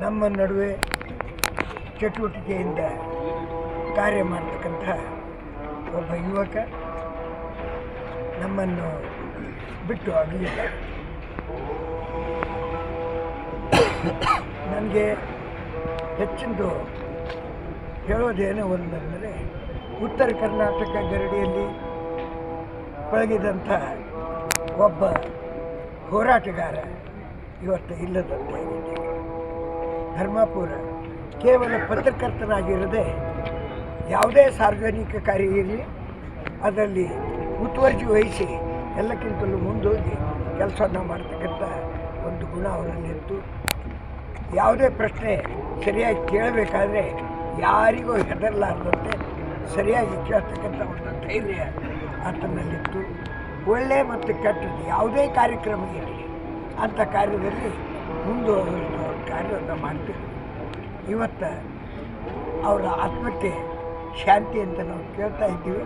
ನಮ್ಮ ನಡುವೆ ಚಟುವಟಿಕೆಯಿಂದ ಕಾರ್ಯ ಮಾಡ್ತಕ್ಕಂಥ ಒಬ್ಬ ಯುವಕ ನಮ್ಮನ್ನು ಬಿಟ್ಟು ಅಗಲಿದ್ದಾರೆ. ನನಗೆ ಹೆಚ್ಚಿನದು ಹೇಳೋದೇನೋ ಒಂದಂದರೆ, ಉತ್ತರ ಕರ್ನಾಟಕ ಗರಡಿಯಲ್ಲಿ ಪಳಗಿದಂಥ ಒಬ್ಬ ಹೋರಾಟಗಾರ ಇವತ್ತು ಇಲ್ಲದಂತೆ ಆಗಿದೆ. ಧರ್ಮಾಪುರ ಕೇವಲ ಪತ್ರಕರ್ತನಾಗಿರದೆ ಯಾವುದೇ ಸಾರ್ವಜನಿಕ ಕಾರ್ಯ ಇರಲಿ ಅದರಲ್ಲಿ ಮುತುವರ್ಜಿ ವಹಿಸಿ ಎಲ್ಲಕ್ಕಿಂತಲೂ ಮುಂದೋಗಿ ಕೆಲಸವನ್ನು ಮಾಡ್ತಕ್ಕಂಥ ಒಂದು ಗುಣ ಅವರಲ್ಲಿತ್ತು. ಯಾವುದೇ ಪ್ರಶ್ನೆ ಸರಿಯಾಗಿ ಕೇಳಬೇಕಾದ್ರೆ ಯಾರಿಗೂ ಹೆದರಲಾರದಂತೆ ಸರಿಯಾಗಿ ಕೇಳ್ತಕ್ಕಂಥ ಒಂದು ಧೈರ್ಯ ಆತನಲ್ಲಿತ್ತು. ಒಳ್ಳೆ ಮತ್ತು ಕೆಟ್ಟದ್ದು ಯಾವುದೇ ಕಾರ್ಯಕ್ರಮ ಇರಲಿ ಅಂಥ ಕಾರ್ಯದಲ್ಲಿ ಮುಂದುವರೆದು ಅವ್ರ ಕಾರ್ಯವನ್ನು ಮಾಡ್ತಿದ್ರು. ಇವತ್ತು ಅವರ ಆತ್ಮಕ್ಕೆ ಶಾಂತಿ ಅಂತ ನಾವು ಕೇಳ್ತಾ ಇದ್ದೀವಿ.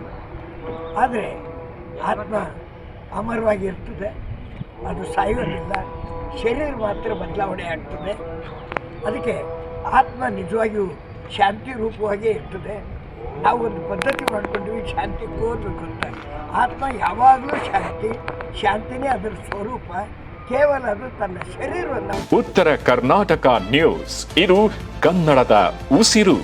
ಆದರೆ ಆತ್ಮ ಅಮರವಾಗಿರ್ತದೆ, ಅದು ಸಾಯೋದಿಲ್ಲ, ಶರೀರ ಮಾತ್ರ ಬದಲಾವಣೆ ಆಗ್ತದೆ. ಅದಕ್ಕೆ ಆತ್ಮ ನಿಜವಾಗಿಯೂ ಶಾಂತಿ ರೂಪವಾಗೇ ಇರ್ತದೆ. ನಾವು ಒಂದು ಪದ್ಧತಿ ಮಾಡ್ಕೊಂಡ್ವಿ ಶಾಂತಿ ಕೋರಬೇಕು ಅಂತ. ಆತ್ಮ ಯಾವಾಗಲೂ ಶಾಂತಿನೇ ಅದರ ಸ್ವರೂಪ. ಕೇವಲ ಅದು ತನ್ನ ಶರೀರವನ್ನು. ಉತ್ತರ ಕರ್ನಾಟಕ ನ್ಯೂಸ್, ಇದು ಕನ್ನಡದ ಉಸಿರು.